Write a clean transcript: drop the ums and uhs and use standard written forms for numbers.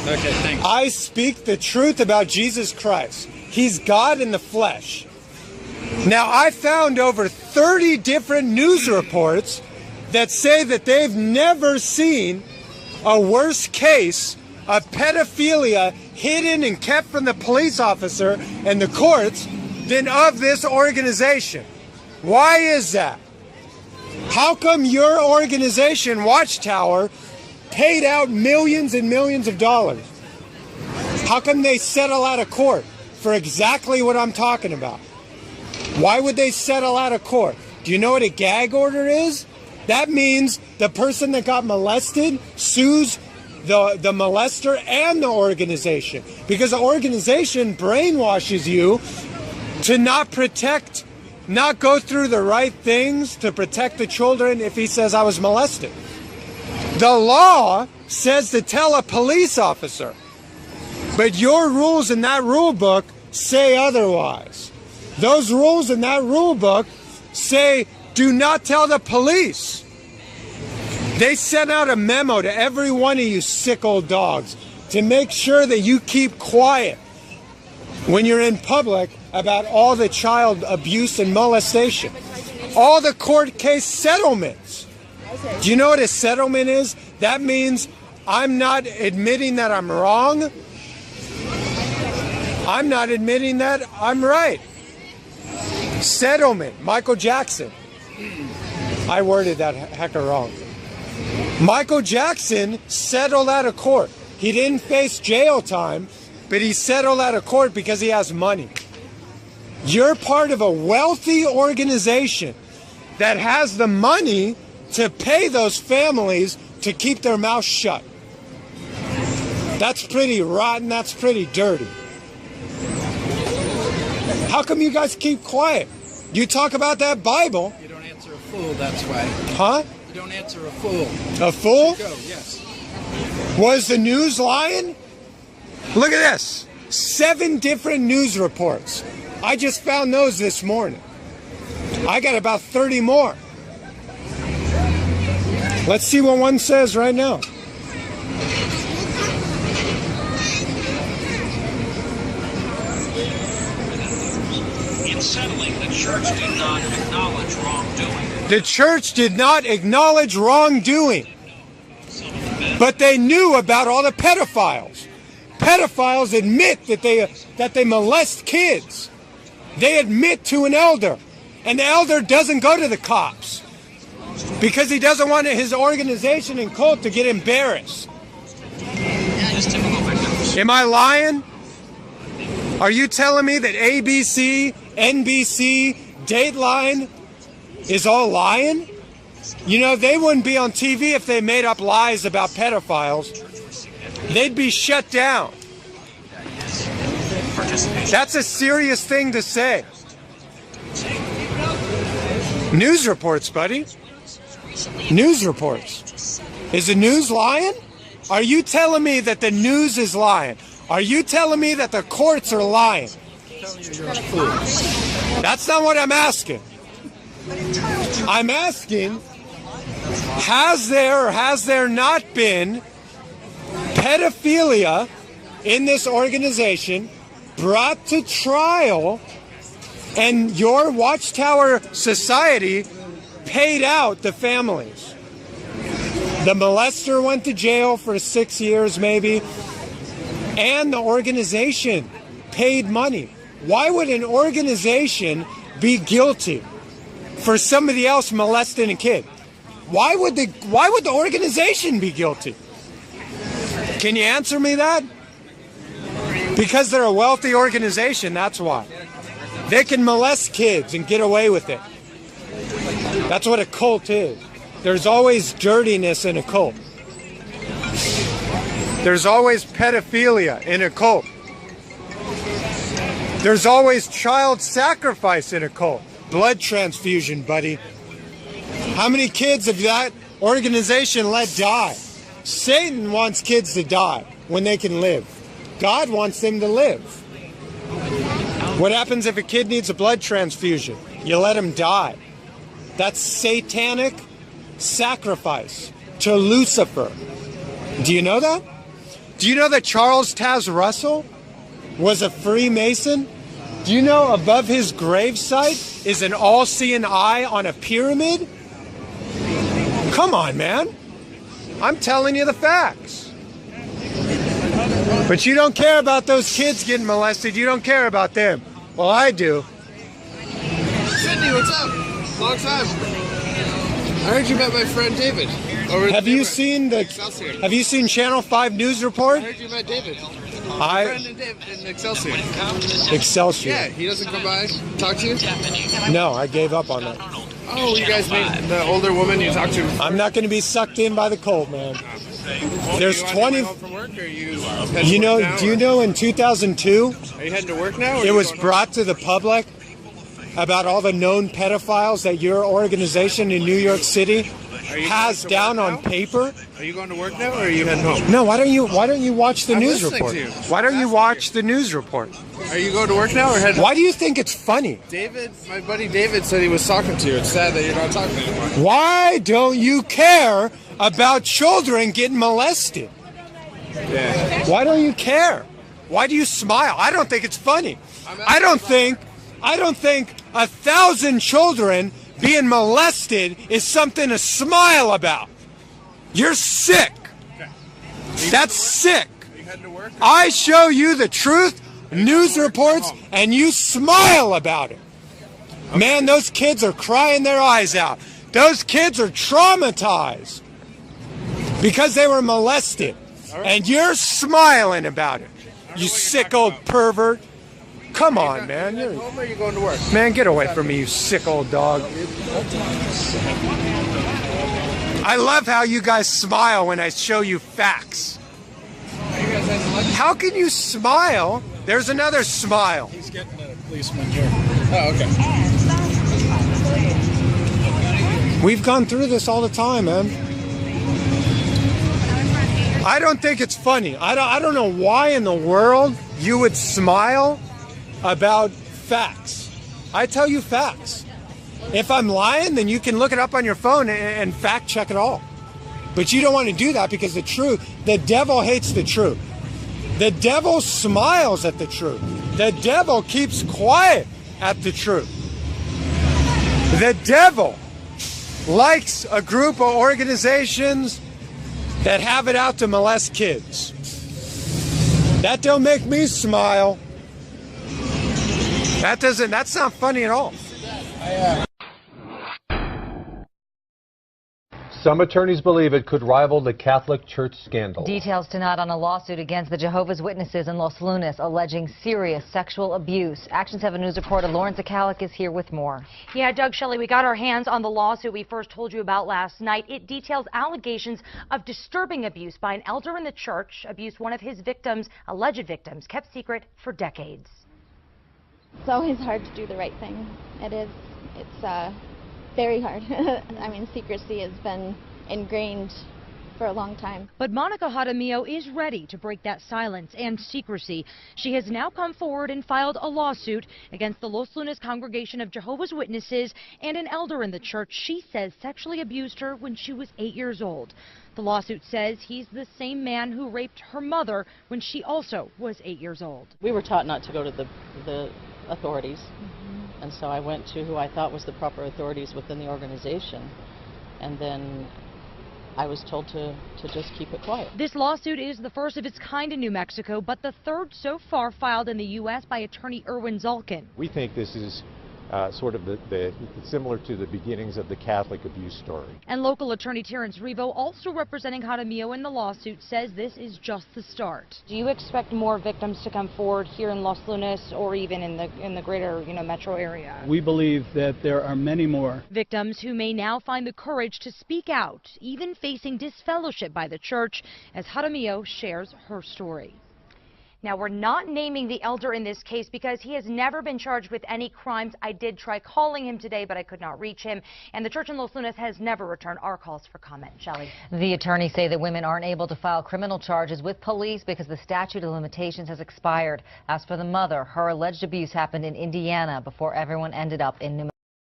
Okay, thanks. I speak the truth about Jesus Christ. He's God in the flesh. Now, I found over 30 different news reports that say that they've never seen a worse case of pedophilia hidden and kept from the police officer and the courts than of this organization. Why is that? How come your organization, Watchtower, paid out millions and millions of dollars? How come they settle out of court for exactly what I'm talking about? Why would they settle out of court? Do you know what a gag order is? That means the person that got molested sues the molester and the organization, because the organization brainwashes you to not protect, not go through the right things to protect the children if he says I was molested. The law says to tell a police officer, but your rules in that rule book say otherwise. Those rules in that rule book say do not tell the police. They sent out a memo to every one of you sick old dogs to make sure that you keep quiet when you're in public about all the child abuse and molestation. All the court case settlements. Do you know what a settlement is? That means I'm not admitting that I'm wrong. I'm not admitting that I'm right. Settlement. Michael Jackson. I worded that hecker wrong. Michael Jackson settled out of court. He didn't face jail time, but he settled out of court because he has money. You're part of a wealthy organization that has the money to pay those families to keep their mouth shut. That's pretty rotten. That's pretty dirty. How come you guys keep quiet? You talk about that Bible. You don't answer a fool, that's why. Huh? You don't answer a fool. A fool? Go, yes. Was the news lying? Look at this. 7 different news reports. I just found those this morning. I got about 30 more. Let's see what one says right now. In settling, the church did not acknowledge wrongdoing. The church did not acknowledge wrongdoing. But they knew about all the pedophiles. Pedophiles admit that they molest kids. They admit to an elder. And the elder doesn't go to the cops because he doesn't want his organization and cult to get embarrassed. Am I lying? Are you telling me that ABC, NBC, Dateline is all lying? You know, they wouldn't be on TV if they made up lies about pedophiles. They'd be shut down. That's a serious thing to say. News reports, buddy. News reports. Is the news lying? Are you telling me that the news is lying? Are you telling me that the courts are lying? That's not what I'm asking. I'm asking, has there or has there not been pedophilia in this organization brought to trial, and your Watchtower Society paid out the families? The molester went to jail for 6 years maybe, and the organization paid money. Why would an organization be guilty for somebody else molesting a kid? Why would the organization be guilty? Can you answer me that? Because they're a wealthy organization, that's why. They can molest kids and get away with it. That's what a cult is. There's always dirtiness in a cult. There's always pedophilia in a cult. There's always child sacrifice in a cult. Blood transfusion, buddy. How many kids have that organization let die? Satan wants kids to die when they can live. God wants them to live. What happens if a kid needs a blood transfusion? You let him die. That's satanic sacrifice to Lucifer. Do you know that? Do you know that Charles Taz Russell was a Freemason? Do you know above his gravesite is an all-seeing eye on a pyramid? Come on, man. I'm telling you the facts. But you don't care about those kids getting molested. You don't care about them. Well, I do. Cindy, what's up? Long time. I heard you met my friend David. Have you seen Channel 5 News Report? I heard you met David. Friend in Excelsior. Excelsior. Yeah, he doesn't come by, talk to you? No, I gave up on that. Oh, you guys meet the older woman you talked to? I'm not going to be sucked in by the cult, man. There's 20. From work, or you know? Do you know in 2002? Are you heading to work now? It was brought to the public about all the known pedophiles that your organization in New York City has down on paper. Are you going to work now, or are you heading home? No, why don't you watch the news listening report? to you. Why don't you watch the news report? Are you going to work now, or heading home? Why do you think it's funny? David, my buddy David said he was talking to you. It's sad that you're not talking anymore. Why don't you care about children getting molested? Yeah. Why don't you care? Why do you smile? I don't think it's funny. I don't think 1,000 children being molested is something to smile about. You're sick. That's sick. Are you heading to work? I show you the truth, news reports, and you smile about it. Man, those kids are crying their eyes out. Those kids are traumatized because they were molested. And you're smiling about it. You sick old pervert. Come on, man. Are you home, or are you going to work? Man, get away from me, you sick old dog. I love how you guys smile when I show you facts. How can you smile? There's another smile. He's getting a policeman here. Oh, okay. We've gone through this all the time, man. I don't think it's funny. I don't know why in the world you would smile about facts. I tell you facts. If I'm lying, then you can look it up on your phone and fact check it all. But you don't want to do that because the devil hates the truth. The devil smiles at the truth. The devil keeps quiet at the truth. The devil likes a group of organizations that have it out to molest kids. That don't make me smile. That's not funny at all. Some attorneys believe it could rival the Catholic Church scandal. Details tonight on a lawsuit against the Jehovah's Witnesses in Los Lunas alleging serious sexual abuse. Action 7 News reporter Lauren Zakalik is here with more. Yeah, Doug, Shelley, we got our hands on the lawsuit we first told you about last night. It details allegations of disturbing abuse by an elder in the church, abuse one of his victims, alleged victims, kept secret for decades. It's always hard to do the right thing. It is. It's very hard. I mean, secrecy has been ingrained for a long time. But Monica Jaramillo is ready to break that silence and secrecy. She has now come forward and filed a lawsuit against the Los Lunas Congregation of Jehovah's Witnesses and an elder in the church she says sexually abused her when she was 8 years old. The lawsuit says he's the same man who raped her mother when she also was 8 years old. We were taught not to go to the authorities, and so I went to who I thought was the proper authorities within the organization, and then I was told to just keep it quiet. This lawsuit is the first of its kind in New Mexico, but the third so far filed in the U.S. by attorney Erwin Zalkin. We think this is sort of similar to the beginnings of the Catholic abuse story. And local attorney Terrence Revo, also representing Jaramillo in the lawsuit, says this is just the start. Do you expect more victims to come forward here in Los Lunas or even in the greater, metro area? We believe that there are many more victims who may now find the courage to speak out, even facing disfellowship by the church, as Jaramillo shares her story. Now, we're not naming the elder in this case because he has never been charged with any crimes. I did try calling him today, but I could not reach him. And the church in Los Lunas has never returned our calls for comment. Shelley. The attorneys say that women aren't able to file criminal charges with police because the statute of limitations has expired. As for the mother, her alleged abuse happened in Indiana before everyone ended up in New Mexico.